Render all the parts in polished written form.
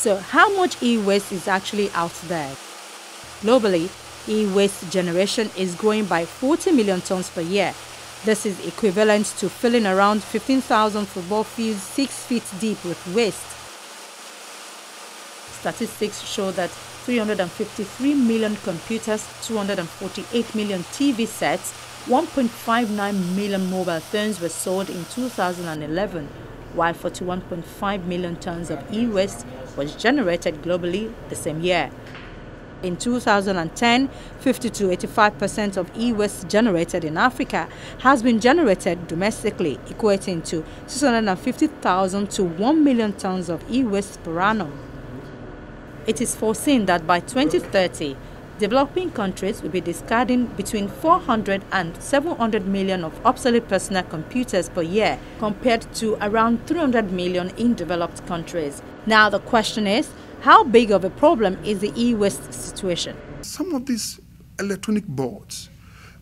So how much e-waste is actually out there? Globally, e-waste generation is growing by 40 million tons per year. This is equivalent to filling around 15,000 football fields 6 feet deep with waste. Statistics show that 353 million computers, 248 million TV sets, 1.59 million mobile phones were sold in 2011, while 41.5 million tons of e-waste was generated globally the same year. In 2010, 50 to 85% of e-waste generated in Africa has been generated domestically, equating to 650,000 to 1 million tons of e-waste per annum. It is foreseen that by 2030, developing countries will be discarding between 400 and 700 million of obsolete personal computers per year, compared to around 300 million in developed countries. Now the question is, how big of a problem is the e-waste situation? Some of these electronic boards,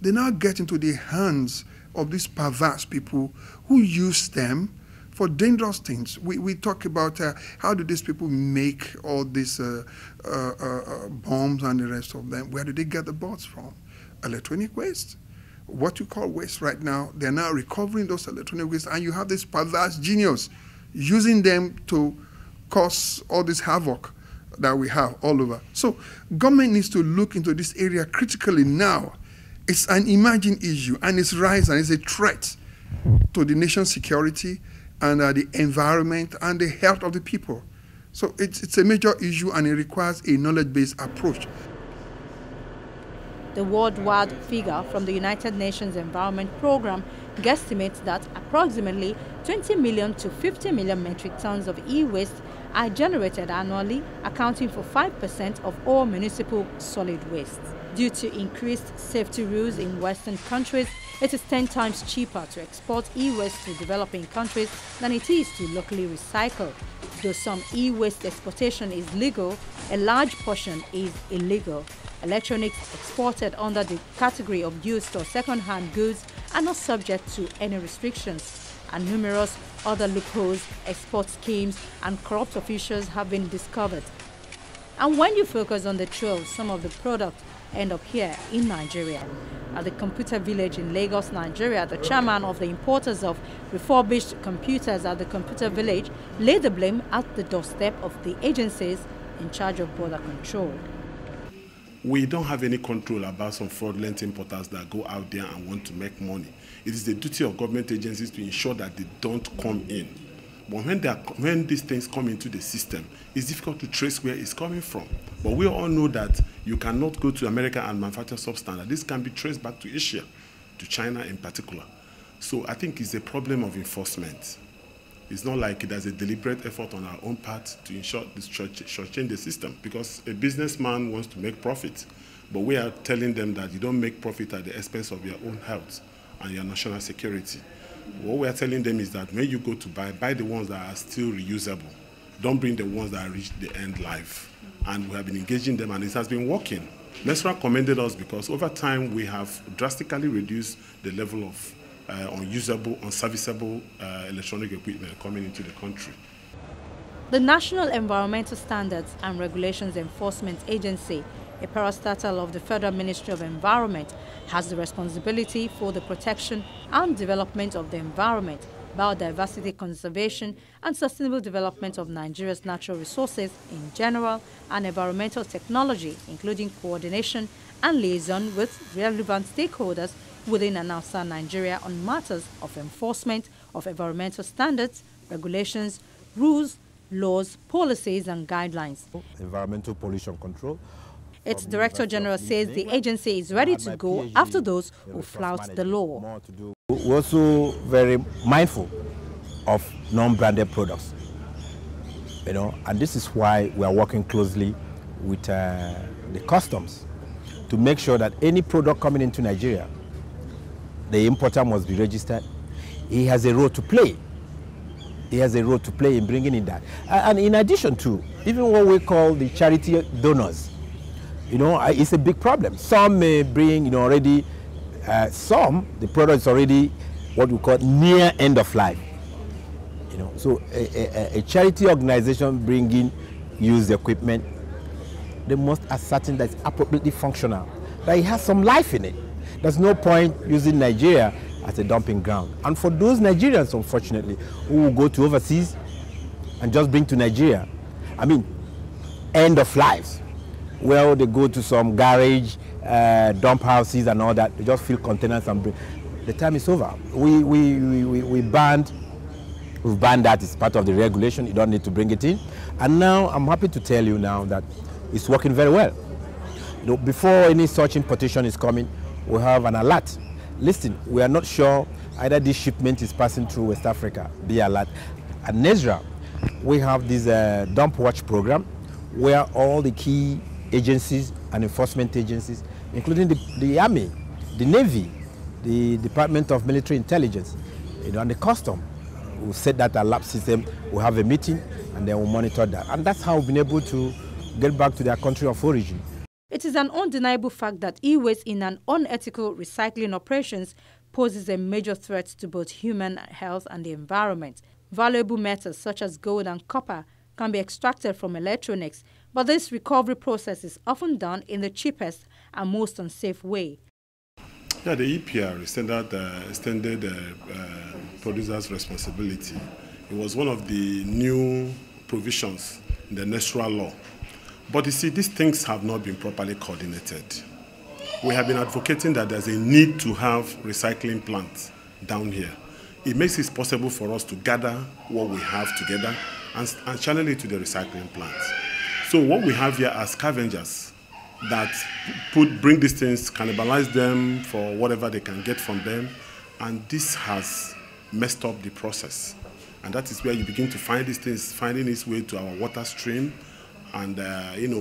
they now get into the hands of these perverse people who use them for dangerous things. We talk about how do these people make all these bombs and the rest of them. Where do they get the boards from? Electronic waste. What you call waste right now, they're now recovering those electronic waste, and you have this perverse genius using them to cause all this havoc that we have all over. So government needs to look into this area critically now. It's an emerging issue, and it's rising. It's a threat to the nation's security and the environment and the health of the people. So it's a major issue, and it requires a knowledge-based approach. The worldwide figure from the United Nations Environment Programme guesstimates that approximately 20 million to 50 million metric tons of e-waste are generated annually, accounting for 5% of all municipal solid waste. Due to increased safety rules in Western countries, it is 10 times cheaper to export e-waste to developing countries than it is to locally recycle. Though some e-waste exportation is legal, a large portion is illegal. Electronics exported under the category of used or second-hand goods are not subject to any restrictions, and numerous other loopholes, export schemes, and corrupt officials have been discovered. And when you focus on the trail, some of the products end up here in Nigeria. At the Computer Village in Lagos, Nigeria, the chairman of the importers of refurbished computers at the Computer Village laid the blame at the doorstep of the agencies in charge of border control. We don't have any control about some fraudulent importers that go out there and want to make money. It is the duty of government agencies to ensure that they don't come in. But when these things come into the system, it's difficult to trace where it's coming from. But we all know that you cannot go to America and manufacture substandard. This can be traced back to Asia, to China in particular. So I think it's a problem of enforcement. It's not like there's a deliberate effort on our own part to ensure this shortchange the system, because a businessman wants to make profit. But we are telling them that you don't make profit at the expense of your own health and your national security. What we are telling them is that when you go to buy the ones that are still reusable. Don't bring the ones that reach the end life. And we have been engaging them, and it has been working. MESRA commended us because over time we have drastically reduced the level of unusable, unserviceable electronic equipment coming into the country. The National Environmental Standards and Regulations Enforcement Agency, a parastatal of the Federal Ministry of Environment, has the responsibility for the protection and development of the environment, biodiversity conservation and sustainable development of Nigeria's natural resources in general, and environmental technology, including coordination and liaison with relevant stakeholders within and outside Nigeria on matters of enforcement of environmental standards, regulations, rules, laws, policies and guidelines. Environmental pollution control. Its Director General says the agency is ready to go after those who flout the law. We're also very mindful of non-branded products, and this is why we are working closely with the customs to make sure that any product coming into Nigeria, the importer must be registered. He has a role to play. He has a role to play in bringing in that. And in addition to, even what we call the charity donors, it's a big problem. Some may bring, already, the product is already what we call near end of life. So a charity organization bringing use the equipment, they must ascertain that it's appropriately functional, that it has some life in it. There's no point using Nigeria as a dumping ground. And for those Nigerians, unfortunately, who will go to overseas and just bring to Nigeria, I mean, end of lives, where they go to some garage, dump houses and all that, they just fill containers and bring. The time is over. We've banned that. It's part of the regulation. You don't need to bring it in. And now I'm happy to tell you now that it's working very well. You know, before any such importation is coming, we have an alert. Listen, we are not sure either this shipment is passing through West Africa. Be alert. At NESRA, we have this dump watch program where all the key agencies and enforcement agencies, including the Army, the Navy, the Department of Military Intelligence, you know, and the Custom, will set that alert system. We'll have a meeting and then we'll monitor that. And that's how we've been able to get back to their country of origin. It is an undeniable fact that e-waste in an unethical recycling operations poses a major threat to both human health and the environment. Valuable metals such as gold and copper can be extracted from electronics, but this recovery process is often done in the cheapest and most unsafe way. Yeah, the EPR, extended producer's responsibility. It was one of the new provisions in the NESRA law. But you see, these things have not been properly coordinated. We have been advocating that there's a need to have recycling plants down here. It makes it possible for us to gather what we have together and channel it to the recycling plants. So what we have here are scavengers that bring these things, cannibalize them for whatever they can get from them, and this has messed up the process. And that is where you begin to find these things finding its way to our water stream and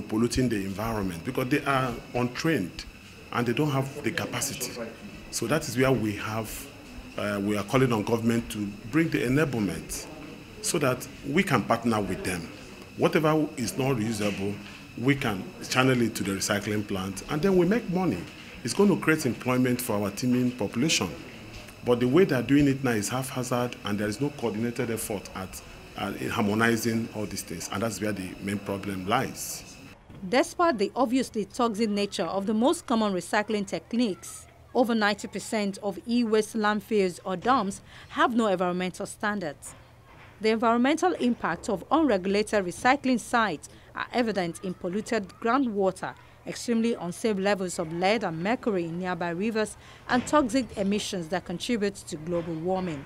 polluting the environment because they are untrained and they don't have the capacity. So that is where we are calling on government to bring the enablement so that we can partner with them. Whatever is not reusable, we can channel it to the recycling plant and then we make money. It's going to create employment for our teeming population. But the way they're doing it now is haphazard and there is no coordinated effort at harmonizing all these things. And that's where the main problem lies. Despite the obviously toxic nature of the most common recycling techniques, over 90% of e-waste landfills or dumps have no environmental standards. The environmental impact of unregulated recycling sites are evident in polluted groundwater, extremely unsafe levels of lead and mercury in nearby rivers, and toxic emissions that contribute to global warming.